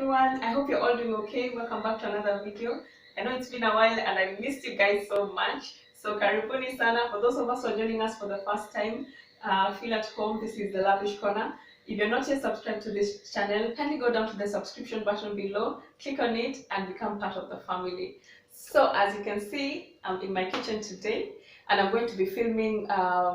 everyone, I hope you're all doing okay. Welcome back to another video. I know it's been a while and I missed you guys so much. So karibuni sana. For those of us who are joining us for the first time, feel at home. This is the Lavish Corner. If you're not yet subscribed to this channel, kindly go down to the subscription button below, click on it and become part of the family. So as you can see, I'm in my kitchen today and I'm going to be filming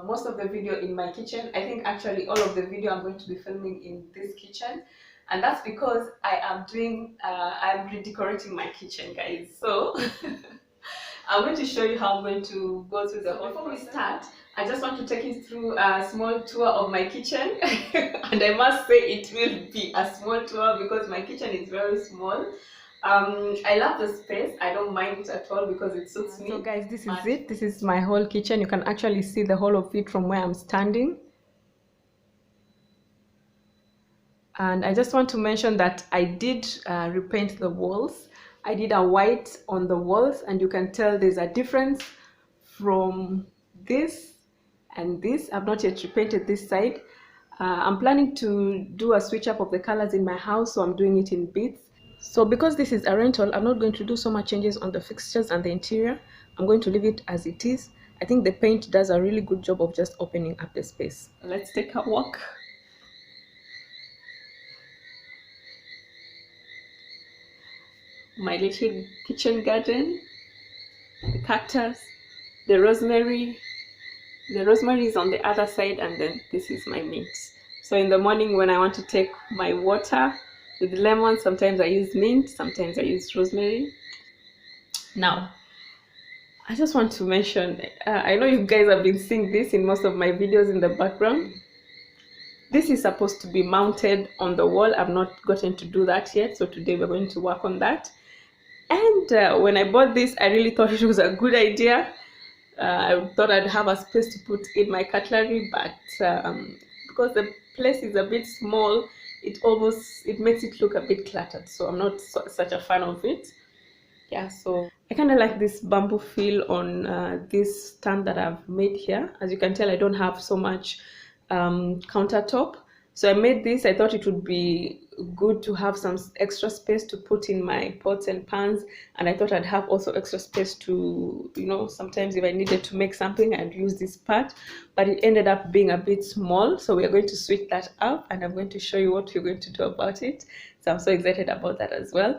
most of the video in my kitchen. I think actually all of the video I'm going to be filming in this kitchen. And that's because I'm redecorating my kitchen, guys. So I'm going to show you how I'm going to go through the whole. Before we start, I just want to take you through a small tour of my kitchen. And I must say it will be a small tour because my kitchen is very small. I love the space. I don't mind it at all because it suits me. So guys, this is it. This is my whole kitchen. You can actually see the whole of it from where I'm standing. And I just want to mention that I did repaint the walls. I did a white on the walls, and you can tell there's a difference from this and this. I've not yet repainted this side. I'm planning to do a switch up of the colors in my house, so I'm doing it in bits. So because this is a rental, I'm not going to do so much changes on the fixtures and the interior. I'm going to leave it as it is. I think the paint does a really good job of just opening up the space. Let's take a walk. My little kitchen garden, the cactus, the rosemary. The rosemary is on the other side, and then this is my mint. So in the morning when I want to take my water with lemon, sometimes I use mint, sometimes I use rosemary. Now, I just want to mention, I know you guys have been seeing this in most of my videos in the background. This is supposed to be mounted on the wall. I've not gotten to do that yet, so today we're going to work on that. And when I bought this, I really thought it was a good idea. I thought I'd have a space to put in my cutlery, but because the place is a bit small, it makes it look a bit cluttered. So I'm not such a fan of it. Yeah, so I kind of like this bamboo feel on this stand that I've made here. As you can tell, I don't have so much countertop. So I made this. I thought it would be good to have some extra space to put in my pots and pans, and I thought I'd have also extra space to, you know, sometimes if I needed to make something, I'd use this part, but it ended up being a bit small. So we're going to switch that up, and I'm going to show you what we're going to do about it. So I'm so excited about that as well.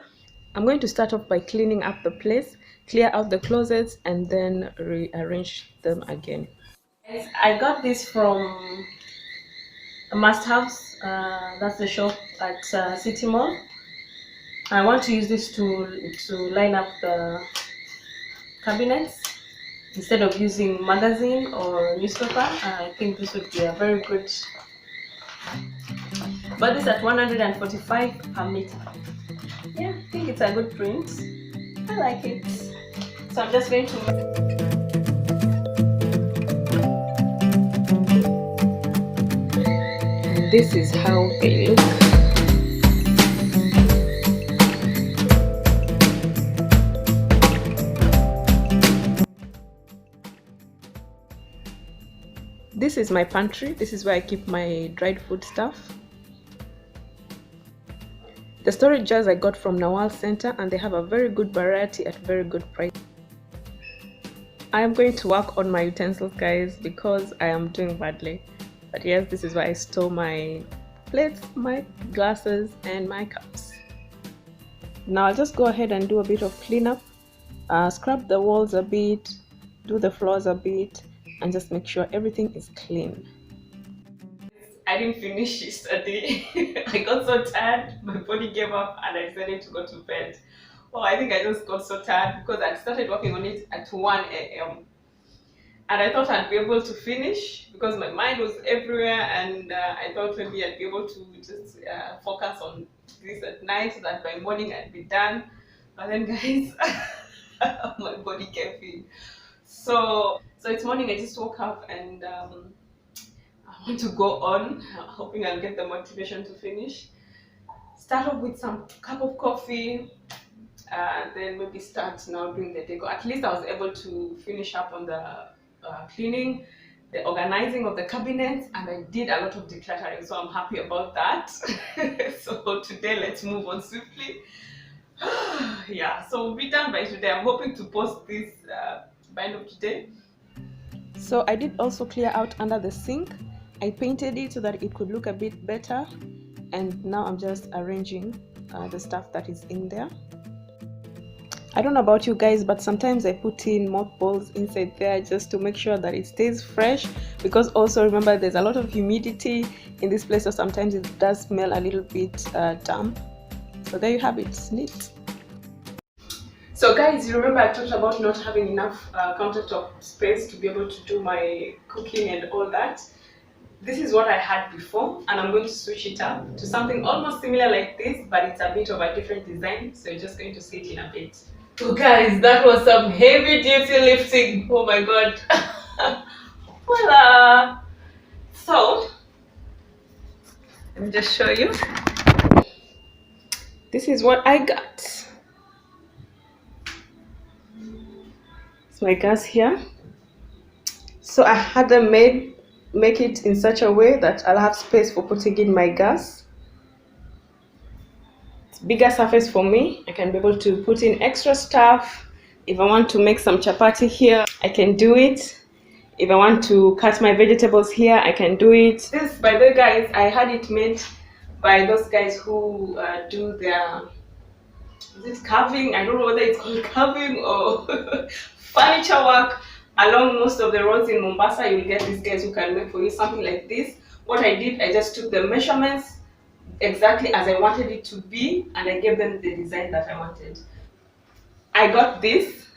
I'm going to start off by cleaning up the place, clear out the closets, and then rearrange them again. I got this from Must Haves. That's the shop at City Mall. I want to use this to line up the cabinets instead of using magazine or newspaper. I think this would be a very good. But this at 145 per meter. Yeah, I think it's a good print. I like it. So I'm just going to. This is how they look. This is my pantry. This is where I keep my dried food stuff. The storage jars I got from Nawal Center, and they have a very good variety at very good price. I am going to work on my utensils, guys, because I am doing badly. But yes, this is where I store my plates, my glasses, and my cups. Now I'll just go ahead and do a bit of cleanup, scrub the walls a bit, do the floors a bit, and just make sure everything is clean. I didn't finish yesterday. I got so tired, my body gave up, and I decided to go to bed. Oh, I think I just got so tired because I started working on it at 1 a.m. And I thought I'd be able to finish because my mind was everywhere, and I thought maybe I'd be able to just focus on this at night so that by morning I'd be done. But then, guys, my body gave in. So it's morning. I just woke up and I want to go on, hoping I'll get the motivation to finish. Start off with some cup of coffee, then maybe start now doing the decor. At least I was able to finish up on the cleaning, the organizing of the cabinets, and I did a lot of decluttering, so I'm happy about that. So today let's move on swiftly. Yeah, so we'll be done by today. I'm hoping to post this by end of today. So I did also clear out under the sink. I painted it so that it could look a bit better, and now I'm just arranging the stuff that is in there. I don't know about you guys, but sometimes I put in mothballs inside there just to make sure that it stays fresh, because also remember there's a lot of humidity in this place, so sometimes it does smell a little bit damp. So there you have it, it's neat. So guys, you remember I talked about not having enough countertop space to be able to do my cooking and all that. This is what I had before, and I'm going to switch it up to something almost similar like this, but it's a bit of a different design, so you're just going to see it in a bit. So guys, that was some heavy duty lifting. Oh my god. Voila! So let me just show you. This is what I got. It's my gas here. So I had them make it in such a way that I'll have space for putting in my gas. It's bigger surface for me. I can be able to put in extra stuff. If I want to make some chapati here, I can do it. If I want to cut my vegetables here, I can do it. This, by the way guys, I had it made by those guys who do their, is it carving? I don't know whether it's called carving or furniture work along most of the roads in Mombasa. You will get these guys who can make for you something like this. What I did, I just took the measurements exactly as I wanted it to be, and I gave them the design that I wanted. I got this.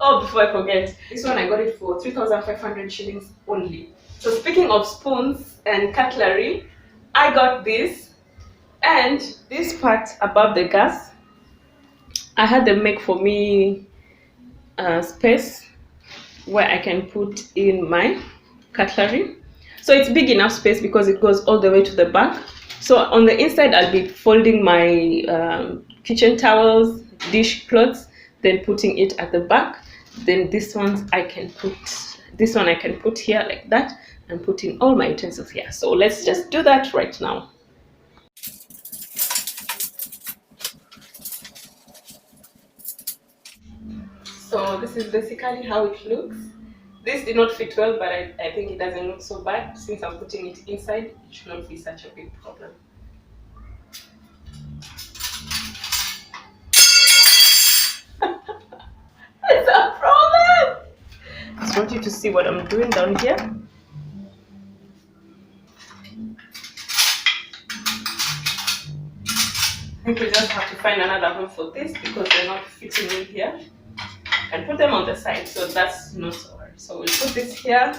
Oh, before I forget, this one I got it for 3,500 shillings only. So speaking of spoons and cutlery, I got this, and this part above the gas, I had them make for me space where I can put in my cutlery. So it's big enough space because it goes all the way to the back. So on the inside, I'll be folding my kitchen towels, dish cloths, then putting it at the back. Then this one I can put here like that, and put in all my utensils here. So let's just do that right now. So this is basically how it looks. This did not fit well, but I think it doesn't look so bad. Since I'm putting it inside, it should not be such a big problem. It's a problem! I just want you to see what I'm doing down here. I think we just have to find another home for this because they're not fitting in here. And put them on the side, so that's not so hard. So we'll put this here.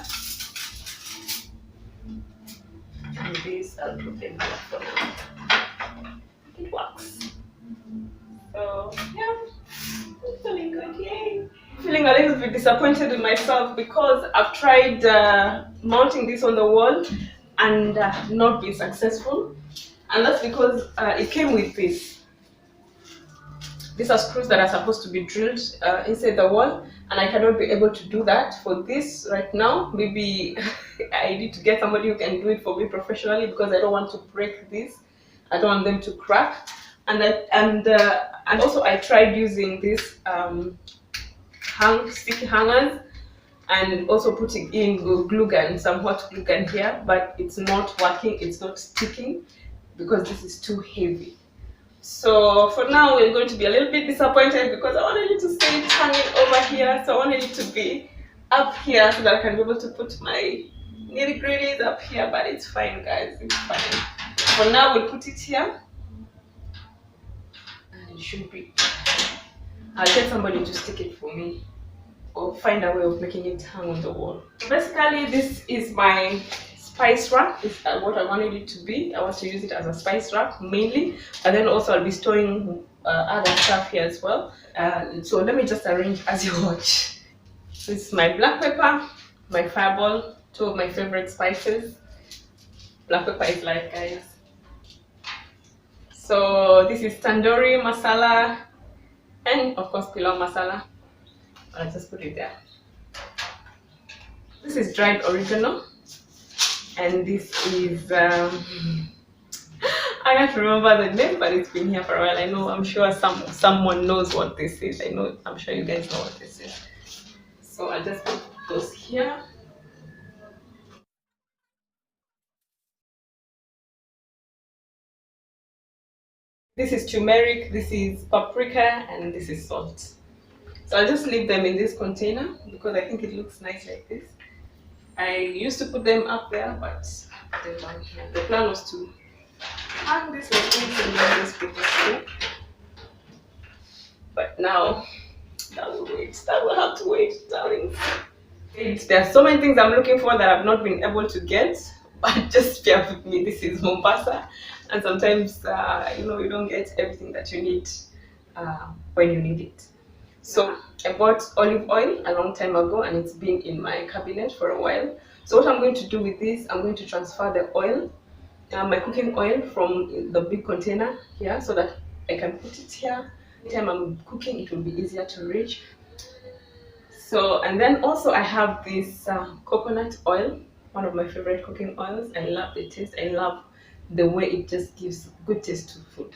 And this, I'll put them here for now. It works. So, yeah, I'm feeling good, yay. Feeling a little bit disappointed in myself because I've tried mounting this on the wall and not been successful. And that's because it came with this. These are screws that are supposed to be drilled inside the wall, and I cannot be able to do that for this right now. Maybe I need to get somebody who can do it for me professionally, because I don't want to break this. I don't want them to crack. And also I tried using this sticky hangers, and also putting in glue gun, some hot glue gun here, but it's not working. It's not sticking because this is too heavy. So for now, we're going to be a little bit disappointed because I wanted it to stay hanging over here. So I wanted it to be up here so that I can be able to put my nitty-gritties up here, but it's fine guys, it's fine. For now, we'll put it here. And it should be, I'll get somebody to stick it for me or find a way of making it hang on the wall. So basically, this is my spice rack. Is what I wanted it to be. I want to use it as a spice rack mainly, and then also I'll be storing other stuff here as well. So let me just arrange as you watch. This is my black pepper, my fireball, two of my favorite spices. Black pepper is life, guys. So this is tandoori masala, and of course pilau masala. I'll just put it there. This is dried oregano, and this is I can't remember the name, but it's been here for a while. I know, I'm sure someone knows what this is. I'm sure you guys know what this is. So I just put those here. This is turmeric, this is paprika, and this is salt. So I'll just leave them in this container because I think it looks nice like this. I used to put them up there, but I put them down here. The plan was to hang this like this and then just put this here. But now that will wait. That will have to wait, darling. There are so many things I'm looking for that I've not been able to get, but just bear with me. This is Mombasa, and sometimes you don't get everything that you need when you need it. So I bought olive oil a long time ago, and it's been in my cabinet for a while. So what I'm going to do with this, I'm going to transfer the oil, my cooking oil, from the big container here, so that I can put it here. Anytime I'm cooking, it will be easier to reach. So, and then also I have this coconut oil, one of my favorite cooking oils. I love the taste. I love the way it just gives good taste to food.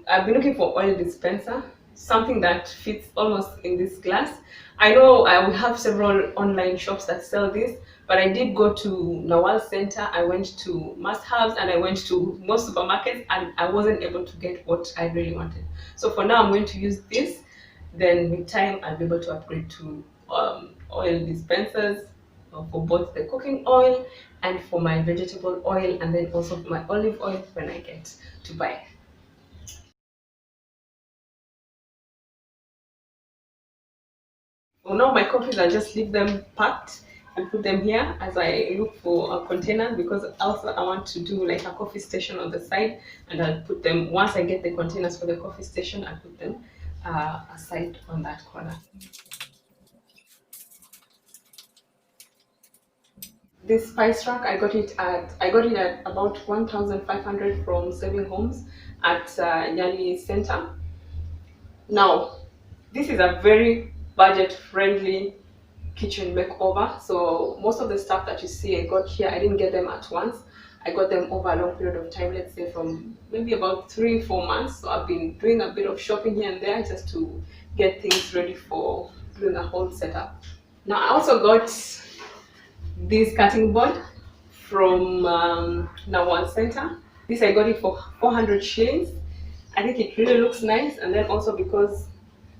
I've been looking for oil dispenser, something that fits almost in this glass. I know I will have several online shops that sell this, but I did go to Nawal Center, I went to Must Haves, and I went to most supermarkets, and I wasn't able to get what I really wanted. So for now, I'm going to use this. Then with time, I'll be able to upgrade to oil dispensers for both the cooking oil and for my vegetable oil, and then also for my olive oil when I get to buy. So now my coffees, I'll just leave them packed and put them here as I look for a container, because also I want to do like a coffee station on the side, and I'll put them, once I get the containers for the coffee station, I'll put them aside on that corner. This spice rack, I got it at about 1,500 from Saving Homes at Nyali Center. Now, this is a very budget friendly kitchen makeover. So most of the stuff that you see I got here, I didn't get them at once. I got them over a long period of time, let's say from maybe about 3-4 months. So I've been doing a bit of shopping here and there just to get things ready for doing a whole setup. Now I also got this cutting board from Nawal Center. This I got it for 400 shillings. I think it really looks nice, and then also because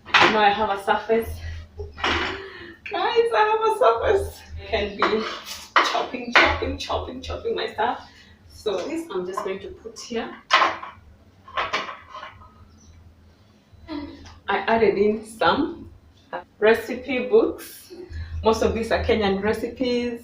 now I have a surface. Guys, I have a surface. I can be chopping my stuff. So this I'm just going to put here. I added in some recipe books. Most of these are Kenyan recipes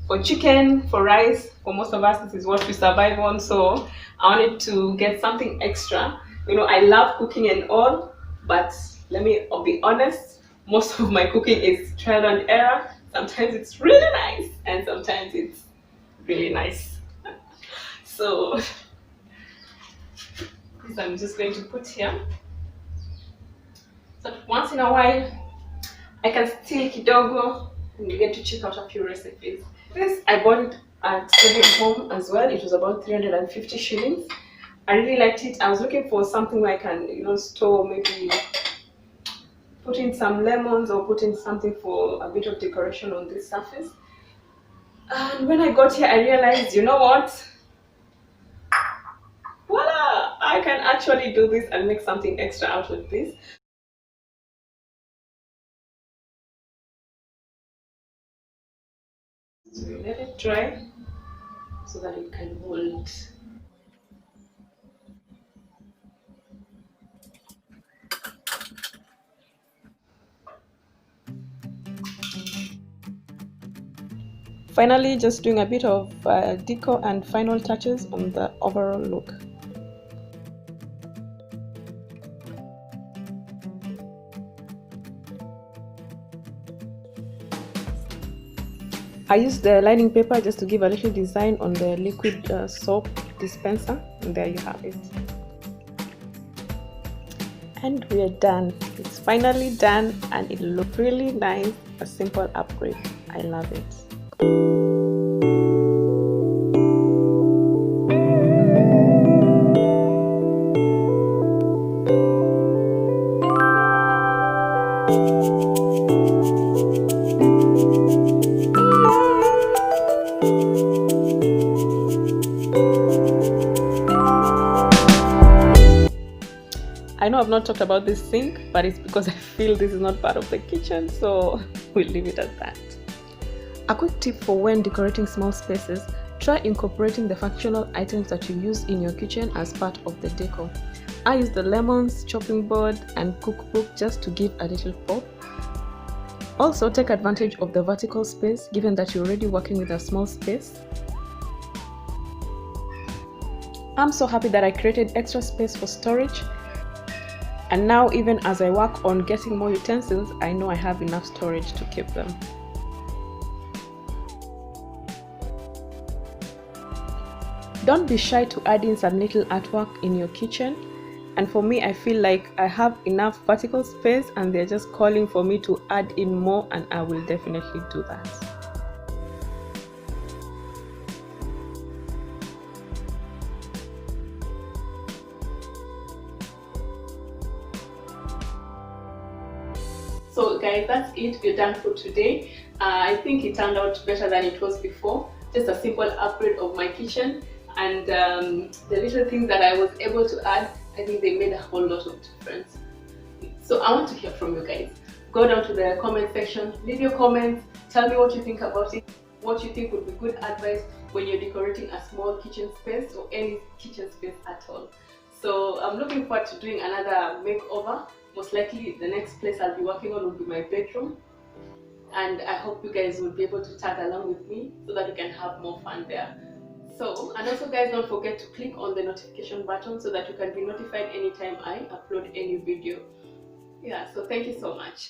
for chicken, for rice. For most of us, this is what we survive on. So I wanted to get something extra. I love cooking and all, but let me be honest, most of my cooking is trial and error. Sometimes it's really nice, and sometimes it's really nice. So this I'm just going to put here. So once in a while, I can steal kidogo and get to check out a few recipes. This I bought it at Saving Home as well. It was about 350 shillings. I really liked it. I was looking for something where I can, store, maybe put in some lemons or put in something for a bit of decoration on this surface. And when I got here, I realized, you know what? Voila! I can actually do this and make something extra out of this. So we let it dry so that it can hold. Finally, just doing a bit of decor and final touches on the overall look. I used the lining paper just to give a little design on the liquid soap dispenser, and there you have it. And we are done. It's finally done and it looks really nice. A simple upgrade. I love it. I know I've not talked about this sink, but it's because I feel this is not part of the kitchen, so we'll leave it at that. A quick tip for when decorating small spaces: try incorporating the functional items that you use in your kitchen as part of the decor. I use the lemons, chopping board and cookbook just to give a little pop. Also, take advantage of the vertical space given that you're already working with a small space. I'm so happy that I created extra space for storage. And now, even as I work on getting more utensils, I know I have enough storage to keep them. Don't be shy to add in some little artwork in your kitchen. And for me, I feel like I have enough vertical space and they're just calling for me to add in more, and I will definitely do that. So guys, that's it. We're done for today. I think it turned out better than it was before. Just a simple upgrade of my kitchen, and the little things that I was able to add, I think they made a whole lot of difference. So I want to hear from you guys. Go down to the comment section, leave your comments, tell me what you think about it, what you think would be good advice when you're decorating a small kitchen space or any kitchen space at all. So I'm looking forward to doing another makeover. Most likely the next place I'll be working on will be my bedroom, and I hope you guys will be able to tag along with me so that we can have more fun there. So, and also guys, don't forget to click on the notification button so that you can be notified anytime I upload any video. Yeah, so thank you so much.